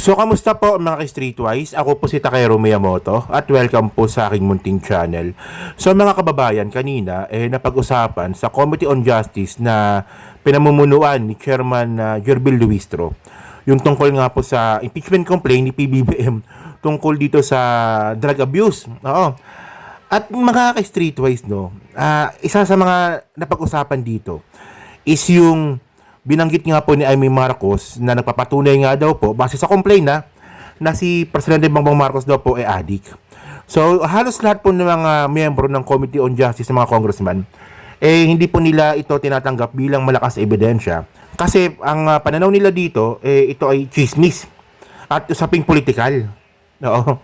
So, kamusta po mga ka-Streetwise? Ako po si Takero Miyamoto at welcome po sa aking munting channel. So mga kababayan, kanina napag-usapan sa Committee on Justice na pinamumunuan ni Chairman Jerbil Luistro yung tungkol nga po sa impeachment complaint ni PBBM tungkol dito sa drug abuse. Oo. At mga ka-Streetwise, no, isa sa mga napag-usapan dito is yung binanggit nga po ni Amy Marcos na nagpapatunay nga daw po, base sa complaint na si Presidente Bongbong Marcos daw po ay addict. So, halos lahat po ng mga miyembro ng Committee on Justice ng mga congressman, hindi po nila ito tinatanggap bilang malakas ebidensya. Kasi ang pananaw nila dito, ito ay chismis at usaping politikal. Oo.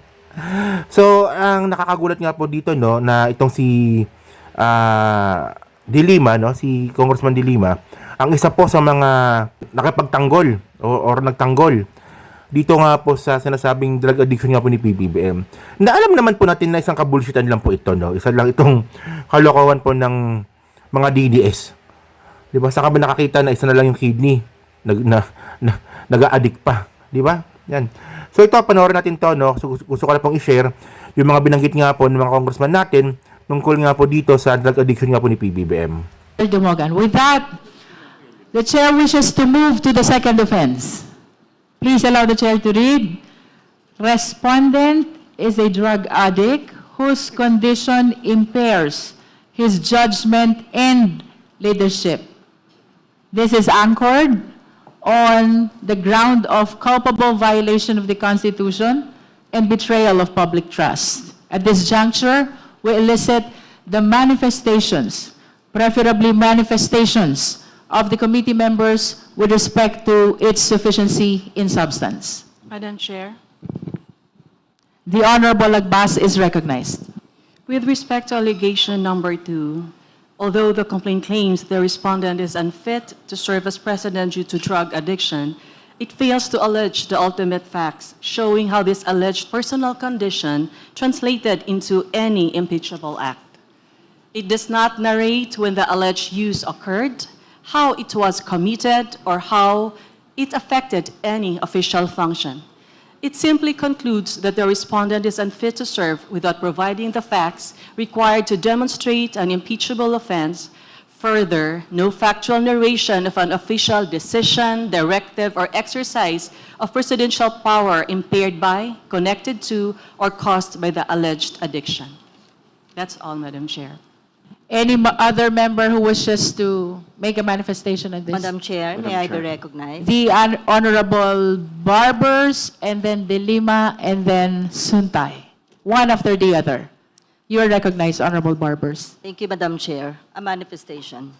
So, ang nakakagulat nga po dito, no, na itong si Delima, no, si Congressman Delima, ang isa po sa mga nakipagtanggol or nagtanggol dito nga po sa sinasabing drug addiction nga po ni PBBM. Na alam naman po natin na isang kabulshitan lang po ito, no? Isa lang itong kalokohan po ng mga DDS. 'Di ba? Saka ba nakakita na isa na lang yung kidney nag-a-addict pa, 'di ba? Yan. So ito panoorin natin 'to, no? Gusto ko na pong i-share yung mga binanggit nga po ng mga congressman natin tungkol nga po dito sa drug addiction nga po ni PBBM. With that, the chair wishes to move to the second offense. Please allow the chair to read. Respondent is a drug addict whose condition impairs his judgment and leadership. This is anchored on the ground of culpable violation of the Constitution and betrayal of public trust. At this juncture, we elicit the manifestations, preferably manifestations, of the committee members with respect to its sufficiency in substance. Madam Chair, The Honorable Agbas is recognized. with respect to allegation number 2, although the complaint claims the respondent is unfit to serve as president due to drug addiction, it fails to allege the ultimate facts showing how this alleged personal condition translated into any impeachable act. It does not narrate when the alleged use occurred, how it was committed, or how it affected any official function. It simply concludes that the respondent is unfit to serve without providing the facts required to demonstrate an impeachable offense. Further, no factual narration of an official decision, directive, or exercise of presidential power impaired by, connected to, or caused by the alleged addiction. That's all, Madam Chair. Any other member who wishes to make a manifestation on this? Madam Chair, may I be recognized? The Honorable Barbers, and then Delima, and then Suntay. One after the other. You are recognized, Honorable Barbers. Thank you, Madam Chair. A manifestation.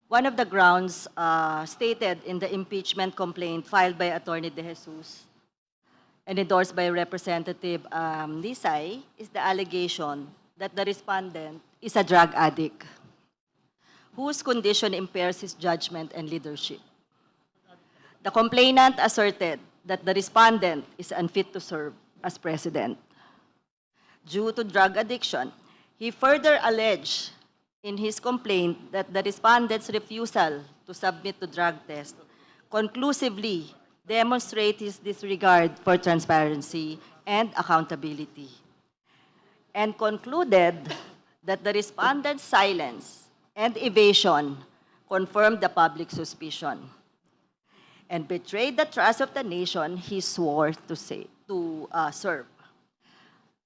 One of the grounds stated in the impeachment complaint filed by Attorney De Jesus and endorsed by Representative Lisay is the allegation that the respondent is a drug addict whose condition impairs his judgment and leadership. The complainant asserted that the respondent is unfit to serve as president due to drug addiction. He further alleged in his complaint that the respondent's refusal to submit to drug test conclusively demonstrates his disregard for transparency and accountability, and concluded that the respondent's silence and evasion confirmed the public suspicion and betrayed the trust of the nation he swore to serve.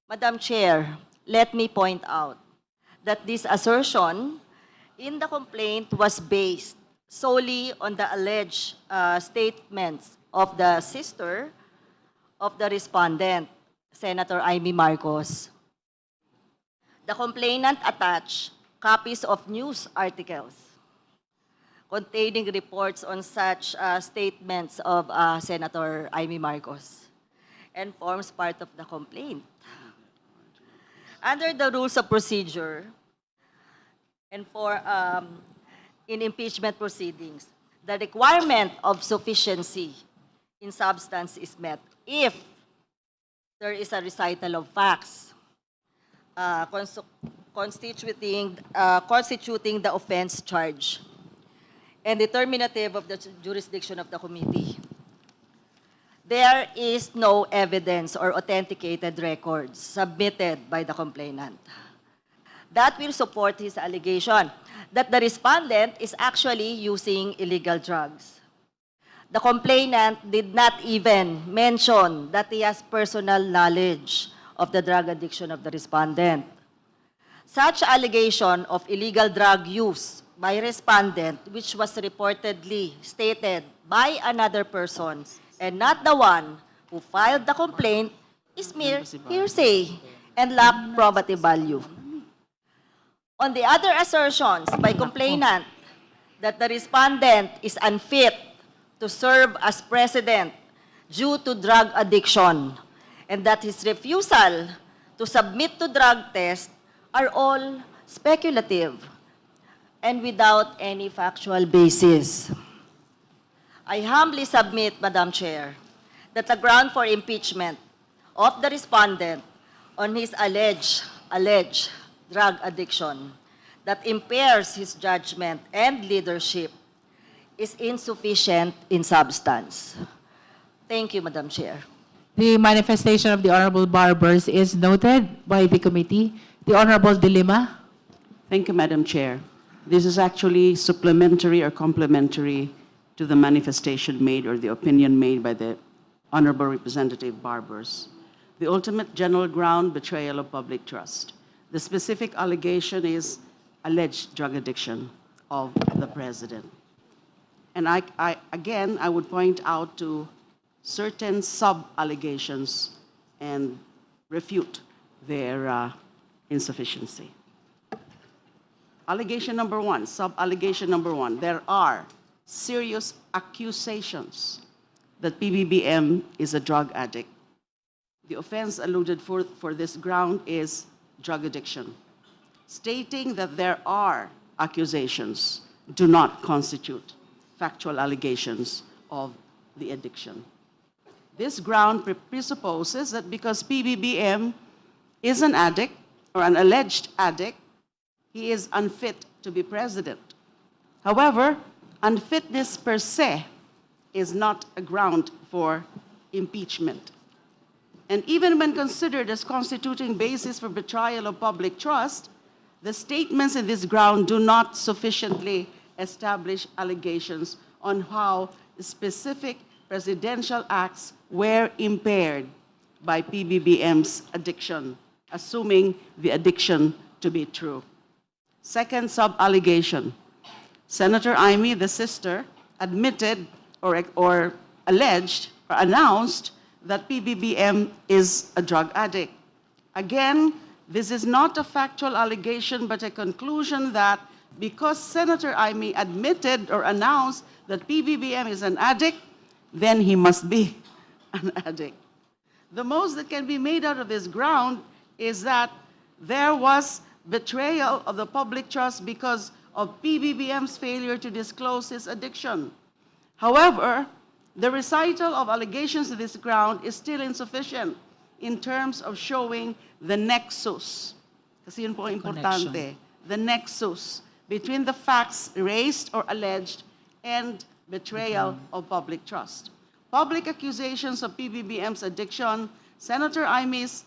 Madam Chair, let me point out that this assertion in the complaint was based solely on the alleged statements of the sister of the respondent, Senator Amy Marcos. The complainant attached copies of news articles containing reports on such statements of Senator Amy Marcos and forms part of the complaint. Under the rules of procedure and in impeachment proceedings, the requirement of sufficiency in substance is met if there is a recital of facts constituting the offense charge and determinative of the jurisdiction of the committee. there is no evidence or authenticated records submitted by the complainant. That will support his allegation that the respondent is actually using illegal drugs. The complainant did not even mention that he has personal knowledge of the drug addiction of the respondent. Such allegation of illegal drug use by respondent, which was reportedly stated by another person and not the one who filed the complaint, is mere hearsay and lack probative value. On the other assertions by complainant that the respondent is unfit to serve as president due to drug addiction and that his refusal to submit to drug test are all speculative and without any factual basis. I humbly submit, Madam Chair, that the ground for impeachment of the respondent on his alleged drug addiction that impairs his judgment and leadership is insufficient in substance. Thank you, Madam Chair. The manifestation of the Honorable Barbers is noted by the committee. The Honorable Delima. Thank you, Madam Chair. This is actually supplementary or complementary to the manifestation made or the opinion made by the Honorable Representative Barbers. The ultimate general ground, betrayal of public trust. The specific allegation is alleged drug addiction of the president. And again, I would point out to certain sub-allegations and refute their insufficiency. Allegation number one, sub-allegation number one, there are serious accusations that PBBM is a drug addict. The offense alluded for this ground is drug addiction. Stating that there are accusations do not constitute factual allegations of the addiction. This ground presupposes that because PBBM is an addict or an alleged addict, he is unfit to be president. However, unfitness per se is not a ground for impeachment. And even when considered as constituting basis for betrayal of public trust, the statements in this ground do not sufficiently establish allegations on how specific presidential acts were impaired by PBBM's addiction, assuming the addiction to be true. Second sub-allegation, Senator Amy, the sister, admitted or alleged or announced that PBBM is a drug addict. Again, this is not a factual allegation, but a conclusion that because Senator Amy admitted or announced that PBBM is an addict, then he must be an addict. The most that can be made out of this ground is that there was betrayal of the public trust because of PBBM's failure to disclose his addiction. However, the recital of allegations to this ground is still insufficient in terms of showing the nexus. Kasi yun po importante. The nexus between the facts raised or alleged and betrayal of public trust. Public accusations of PBBM's addiction, Senator Imy's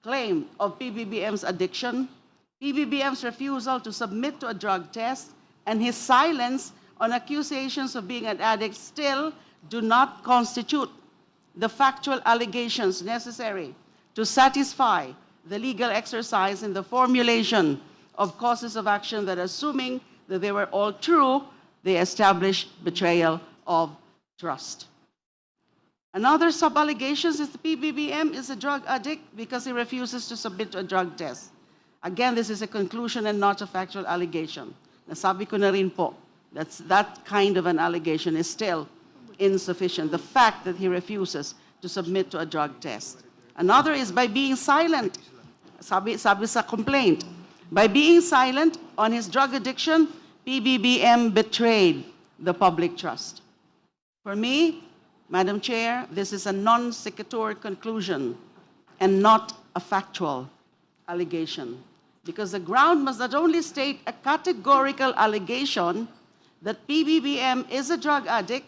claim of PBBM's addiction, PBBM's refusal to submit to a drug test, and his silence on accusations of being an addict still do not constitute the factual allegations necessary to satisfy the legal exercise in the formulation of causes of action that, assuming that they were all true, they establish betrayal of trust. Another sub-allegation is the PBBM is a drug addict because he refuses to submit to a drug test. Again, this is a conclusion and not a factual allegation. Nasabi ko na rin po, that kind of an allegation is still insufficient. The fact that he refuses to submit to a drug test. Another is by being silent. Sabi sa complaint. By being silent on his drug addiction, PBBM betrayed the public trust. For me, Madam Chair, this is a non sequitur conclusion and not a factual allegation. Because the ground must not only state a categorical allegation that PBBM is a drug addict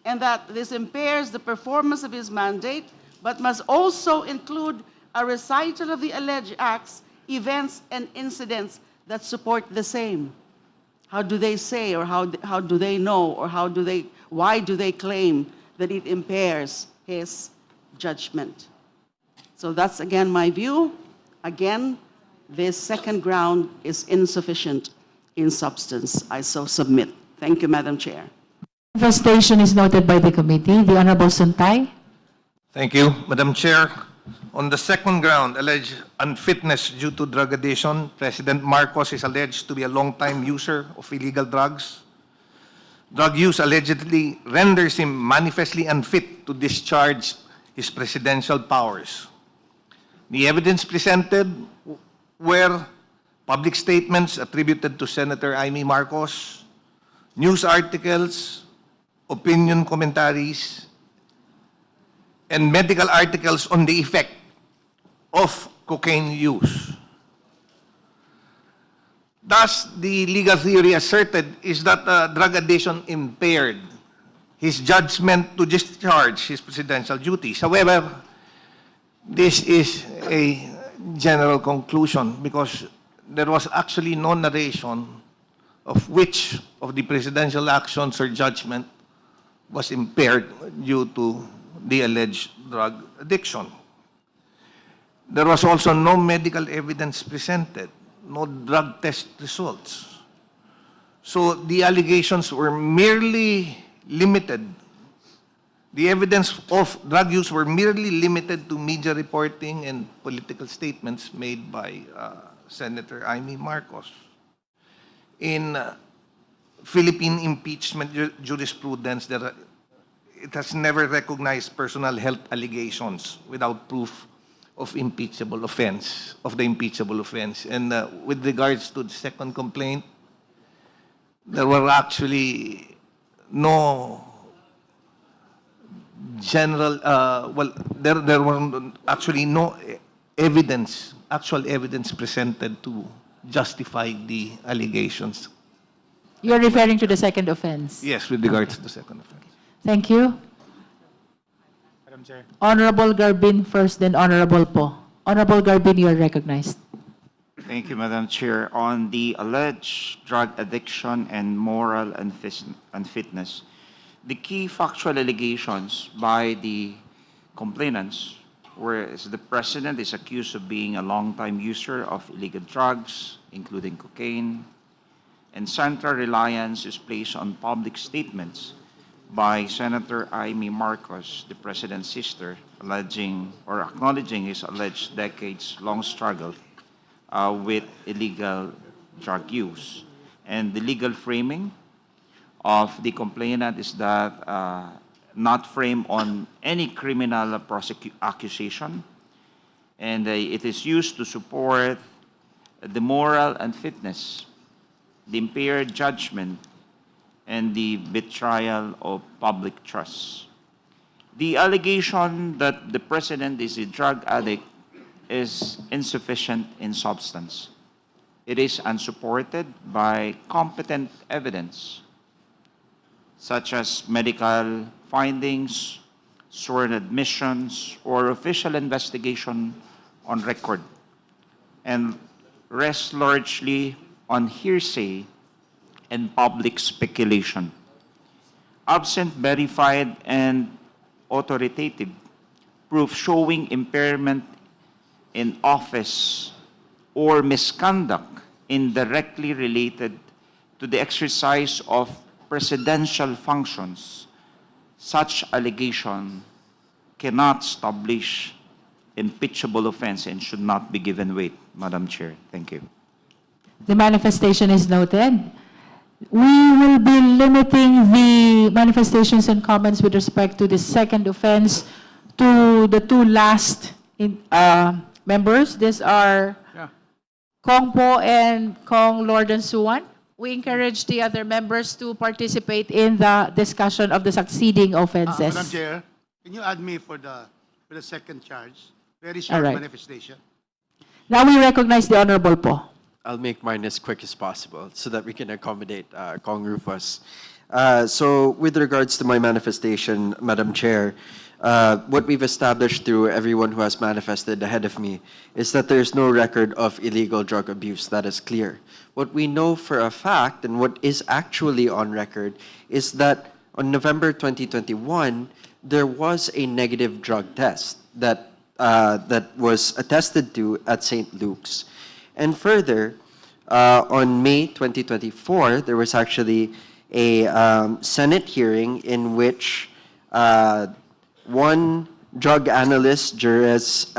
and that this impairs the performance of his mandate, but must also include a recital of the alleged acts, events, and incidents that support the same. How do they say, or how do they know, or why do they claim that it impairs his judgment? So that's again my view. Again, this second ground is insufficient in substance. I so submit. Thank you, Madam Chair. Manifestation is noted by the committee. The Honorable Suntay. Thank you, Madam Chair. On the second ground, alleged unfitness due to drug addiction, President Marcos is alleged to be a long-time user of illegal drugs. Drug use allegedly renders him manifestly unfit to discharge his presidential powers. The evidence presented were public statements attributed to Senator Amy Marcos, news articles, opinion commentaries, and medical articles on the effect of cocaine use. Thus, the legal theory asserted is that drug addiction impaired his judgment to discharge his presidential duties. However, this is a general conclusion because there was actually no narration of which of the presidential actions or judgment was impaired due to the alleged drug addiction. There was also no medical evidence presented, no drug test results. So the allegations were merely limited. The evidence of drug use were merely limited to media reporting and political statements made by Senator Amy Marcos. In Philippine impeachment jurisprudence, it has never recognized personal health allegations without proof of impeachable offense, of the impeachable offense. And with regards to the second complaint, there were actually no general, there were actually no evidence, actual evidence presented to justify the allegations. You are referring to the second offense. Yes, with regards to the second offense. Thank you. Madam Chair. Honorable Garbin first, then Honorable Po. Honorable Garbin, you are recognized. Thank you, Madam Chair. On the alleged drug addiction and moral unfitness, the key factual allegations by the complainants were the President is accused of being a long-time user of illegal drugs, including cocaine, and central reliance is placed on public statements by Senator Amy Marcos, the President's sister, alleging or acknowledging his alleged decades-long struggle with illegal drug use. And the legal framing of the complainant is that not framed on any criminal accusation, and it is used to support the moral unfitness, the impaired judgment, and the betrayal of public trust. The allegation that the President is a drug addict is insufficient in substance. It is unsupported by competent evidence, such as medical findings, sworn admissions, or official investigation on record, and rests largely on hearsay and public speculation. Absent verified and authoritative proof showing impairment in office or misconduct indirectly related to the exercise of presidential functions, such allegation cannot establish impeachable offense and should not be given weight, Madam Chair. Thank you. The manifestation is noted. We will be limiting the manifestations and comments with respect to the second offense to the two last members. These are Kong Po and Kong Lord and Suwan. We encourage the other members to participate in the discussion of the succeeding offenses. Madam Chair, can you add me for the second charge? Very All short right. manifestation. Now we recognize the Honorable Po. I'll make mine as quick as possible so that we can accommodate Kong Rufus. So with regards to my manifestation, Madam Chair, what we've established through everyone who has manifested ahead of me is that there's no record of illegal drug abuse. That is clear. What we know for a fact and what is actually on record is that on November 2021, there was a negative drug test that was attested to at St. Luke's. And further, on May 2024, there was actually a Senate hearing in which one drug analyst, Jeresa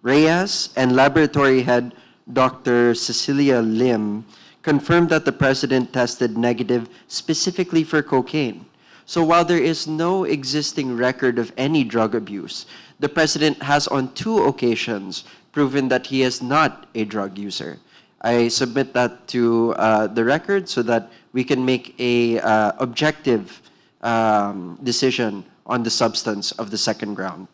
Reyes, and laboratory head Dr. Cecilia Lim confirmed that the president tested negative specifically for cocaine. So while there is no existing record of any drug abuse, the president has on 2 occasions proven that he is not a drug user. I submit that to the record so that we can make a objective decision on the substance of the second ground.